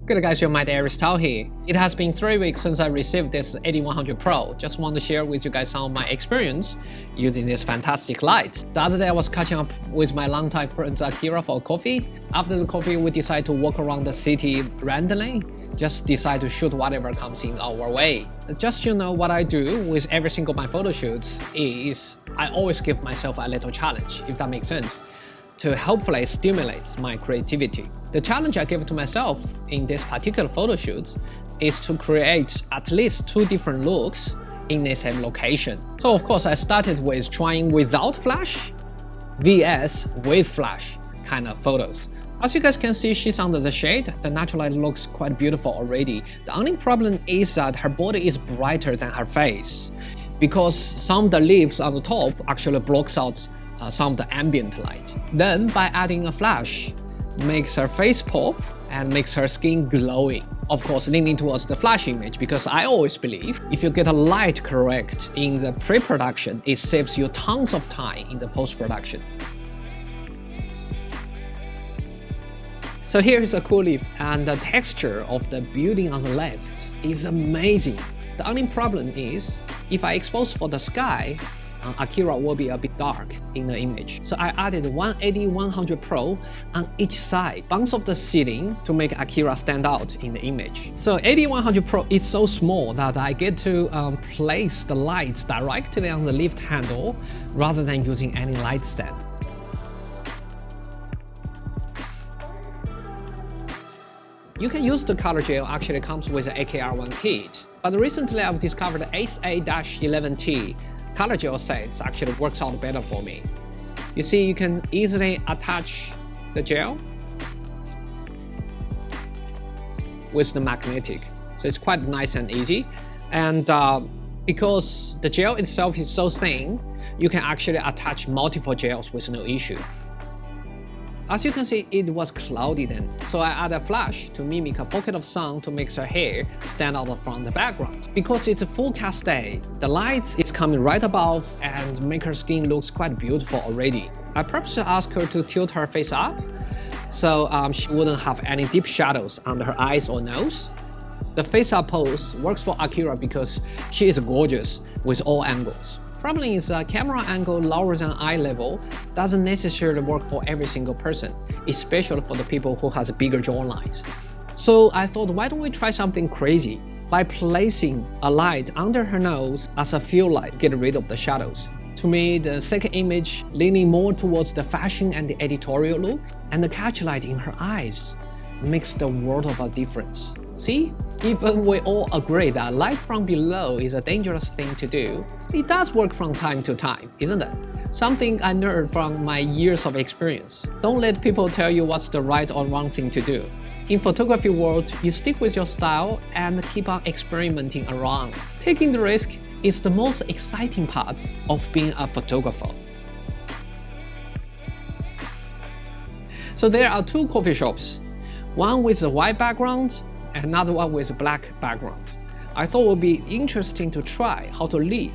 Good guys, you're my Aristotle here. It has been 3 weeks since I received this AD100Pro. Just want to share with you guys some of my experience using this fantastic light. The other day I was catching up with my longtime friend Akira for coffee. After the coffee, we decided to walk around the city randomly. Just decide to shoot whatever comes in our way. Just what I do with every single my photo shoots is I always give myself a little challenge, if that makes sense, to hopefully stimulate my creativity. The challenge I give to myself in this particular photo shoot is to create at least 2 different looks in the same location. So of course I started with trying without flash vs with flash kind of photos. As you guys can see, she's under the shade. The natural light looks quite beautiful already. The only problem is that her body is brighter than her face because some of the leaves on the top actually blocks out some of the ambient light. Then by adding a flash, makes her face pop and makes her skin glowing. Of course, leaning towards the flash image because I always believe if you get a light correct in the pre-production, it saves you tons of time in the post-production. So here is a cool leaf, and the texture of the building on the left is amazing. The only problem is if I expose for the sky, Akira will be a bit dark in the image. So I added one AD100Pro on each side, bounce off the ceiling to make Akira stand out in the image. So AD100Pro is so small that I get to place the lights directly on the lift handle rather than using any light stand. You can use the color gel, actually comes with an AKR1 kit. But recently I've discovered the Ace A-11T color gel sets actually works out better for me. You see, you can easily attach the gel with the magnetic. So it's quite nice and easy. And because the gel itself is so thin, you can actually attach multiple gels with no issue. As you can see, it was cloudy then, so I added a flash to mimic a pocket of sun to make her hair stand out from the background. Because it's a forecast day, the light is coming right above and make her skin looks quite beautiful already. I purposely asked her to tilt her face up, so she wouldn't have any deep shadows under her eyes or nose. The face up pose works for Akira because she is gorgeous with all angles. Problem is camera angle lower than eye level doesn't necessarily work for every single person, especially for the people who has bigger jawlines. So I thought, why don't we try something crazy by placing a light under her nose as a fill light to get rid of the shadows. To me, the second image leaning more towards the fashion and the editorial look, and the catch light in her eyes makes the world of a difference. See? Even we all agree that light from below is a dangerous thing to do, it does work from time to time, isn't it? Something I learned from my years of experience. Don't let people tell you what's the right or wrong thing to do. In photography world, you stick with your style and keep on experimenting around. Taking the risk is the most exciting part of being a photographer. So there are 2 coffee shops, one with a white background, another one with a black background. I thought it would be interesting to try how to lead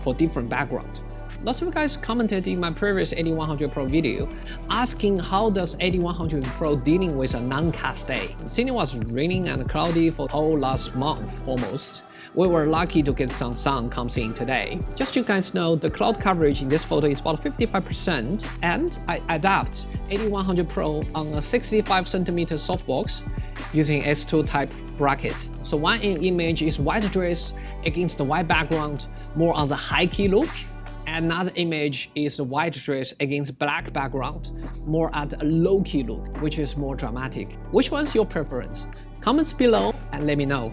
for different background. Lots of you guys commented in my previous AD100Pro video asking how does AD100Pro dealing with a non-cast day. Since it was raining and cloudy for all last month almost, we were lucky to get some sun comes in today. Just so you guys know, the cloud coverage in this photo is about 55%, and I adapt AD100Pro on a 65cm softbox using S2 type bracket. So one image is white dress against the white background, more on the high key look. Another image is the white dress against black background, more at a low key look, which is more dramatic. Which one's your preference? Comments below and let me know.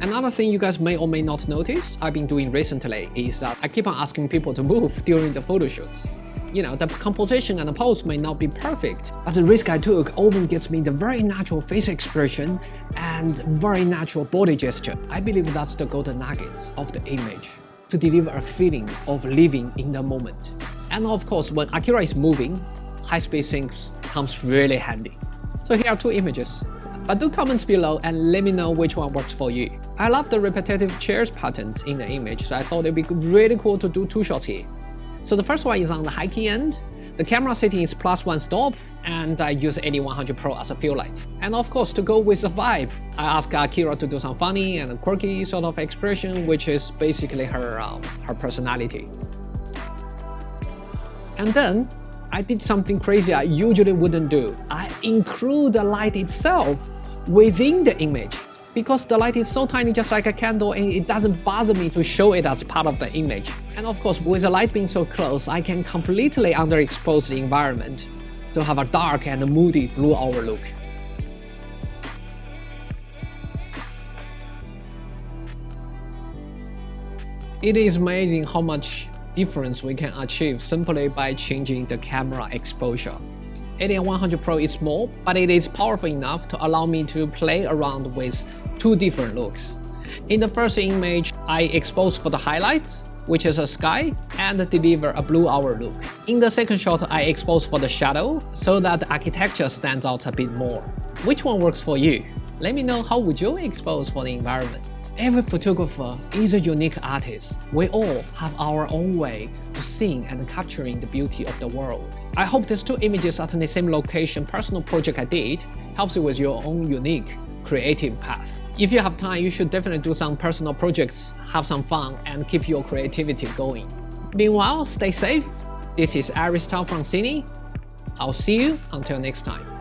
Another thing you guys may or may not notice I've been doing recently is that I keep on asking people to move during the photo shoots. The composition and the pose may not be perfect, but the risk I took often gets me the very natural face expression and very natural body gesture. I believe that's the golden nuggets of the image, to deliver a feeling of living in the moment. And of course, when Akira is moving, high-speed syncs comes really handy. So here are 2 images. But do comment below and let me know which one works for you. I love the repetitive chairs patterns in the image, so I thought it'd be really cool to do 2 shots here. So the first one is on the high key end, The camera setting is +1 stop, and I use AD100Pro as a fill light. And of course, to go with the vibe, I asked Akira to do some funny and quirky sort of expression, which is basically her personality. And then, I did something crazy I usually wouldn't do. I include the light itself within the image. Because the light is so tiny, just like a candle, and it doesn't bother me to show it as part of the image. And of course, with the light being so close, I can completely underexpose the environment to have a dark and moody blue hour look. It is amazing how much difference we can achieve simply by changing the camera exposure. AD100Pro is small, but it is powerful enough to allow me to play around with two different looks. In the first image, I expose for the highlights, which is a sky, and deliver a blue hour look. In the second shot, I expose for the shadow, so that the architecture stands out a bit more. Which one works for you? Let me know how would you expose for the environment. Every photographer is a unique artist. We all have our own way to seeing and capturing the beauty of the world. I hope these two images at the same location personal project I did helps you with your own unique creative path. If you have time, you should definitely do some personal projects, have some fun, and keep your creativity going. Meanwhile, stay safe. This is Aris Tao from Sydney. I'll see you until next time.